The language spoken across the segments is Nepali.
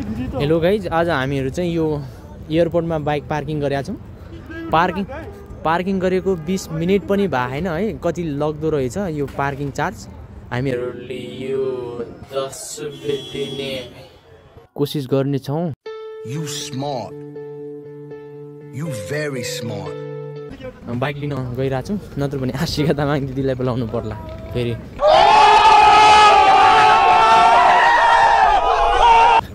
हेलो गाइज, आज हामीहरू चाहिँ यो एयरपोर्टमा बाइक पार्किङ गरेका छौँ। पार्किङ गरेको 20 मिनट पनि भएन है। कति लाग्दो रहेछ यो पार्किङ चार्ज। हामीहरूले यो 10 रुपैयाँ दिने कोसिस गर्नेछौँ। You smart. You very smart. Bike लिन गइरहेको छु, नत्र भने आशिका तामाङ दिदीलाई बोलाउनु पर्ला फेरि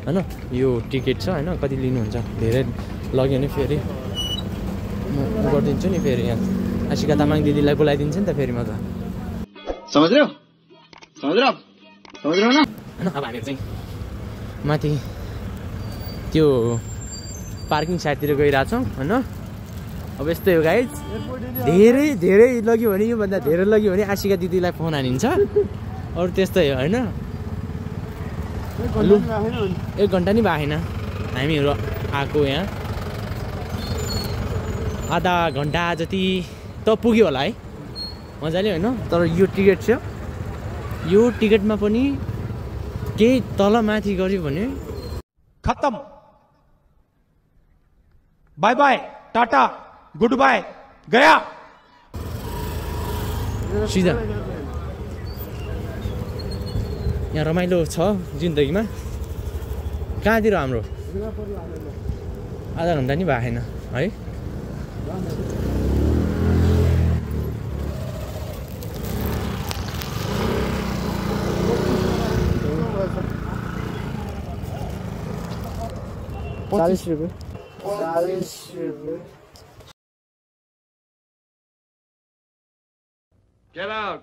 हैन। यो टिकट छ हैन, कति लिनुहुन्छ? धेरै लग्यो भने फेरि म गरिदिन्छु नि। फेरि यहाँ आशिका तामाङ दिदीलाई बोलाइदिन्छु नि त फेरि म त। समझ रहे हो ना? हैन, अब हामी चाहिँ माथि त्यो पार्किङ साइडतिर गइरहेको छौँ हैन। अब यस्तै हो गाइज, धेरै लग्यो भने, योभन्दा धेरै लग्यो भने आशिका दिदीलाई फोन हानिन्छ। अरू त्यस्तै हो हैन। 1 घन्टा नि भएन हामीहरू आएको। यहाँ आधा घन्टा जति त पुग्यो होला है मजाले हैन। तर यो टिकट छ, यो टिकटमा पनि केही तल माथि गर्यो भने खत्म। Bye bye, tata, goodbye, गया सिधा। यहाँ रमाइलो छ जिन्दगीमा। कहाँतिर हाम्रो आधा घन्टा नि भएन है। ₹40 Get out.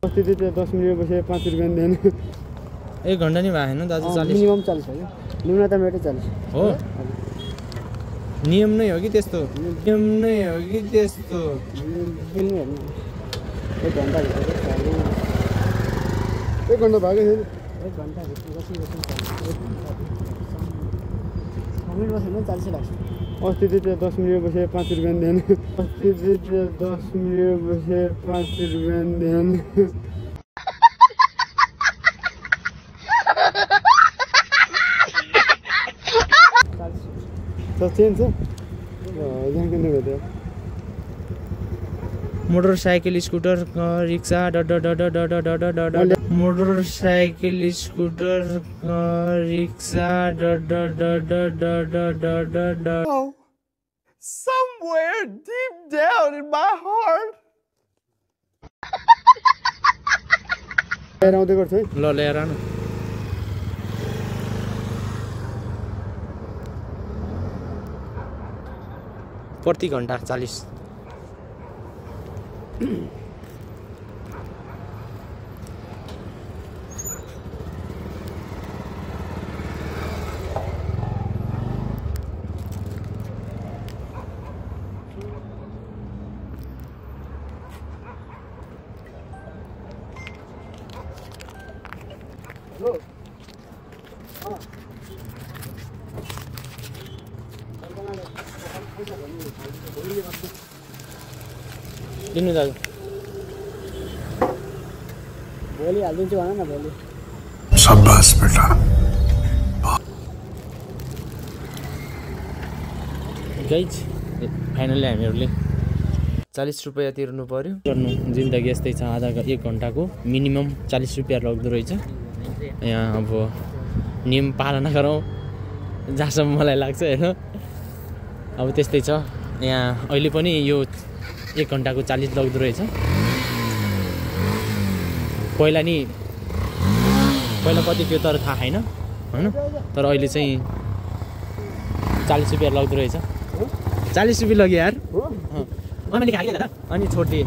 10 मिनट बसे 5 रुपैयाँ देन। 1 घन्टा नि भएन दाजु। 40 मिनिमम 40 हो। न्यूनतम रेट 40 हो। नियम नै हो कि त्यस्तो? नियम नै हो कि त्यस्तो? बिल्नु हेर्नु 1 घन्टा भित्र 1 घन्टा भाग्यो छैन। 1 घन्टा भित्र बसी मिनट बस्नु 40 लाग्छ। अस्ति चाहिँ 10 मिनट बसे 5 रुपैयाँ देन। अस्ति चाहिँ 10 मिनट बसे 5 रुपैयाँ देन। चेन्ज छ यहाँ किन भेट्यो? Motorcycle, scooter, rickshaw motorcycle, scooter, rickshaw somewhere deep down in my heart. लिएर आउँदै गर्छु है। ल लिएर आउनु। प्रति घन्टा 40। लिनु दाजु। भोलि हालिदिन्छु भन न। भोलि शाबाश बेटा। गाइज फाइनली हामीहरूले 40 रुपैयाँ तिर्नु पर्यो। गर्नु जिन्दगी यस्तै छ। आधा 1 घन्टाको मिनिमम 40 रुपैयाँ लाग्दो रहेछ। यहाँ अब नियम पालना गरौँ जहाँसम्म मलाई लाग्छ होइन। अब त्यस्तै छ यहाँ। अहिले पनि यो 1 घन्टाको 40 लाग्दो रहेछ। पहिला कति थियो तर थाहा छैन होइन। तर अहिले चाहिँ 40 रुपैयाँ लाग्दो रहेछ। 40 रुपैयाँ लग्यो यार। मैले खाइदिएँ दादा अनि छोडिदिएँ।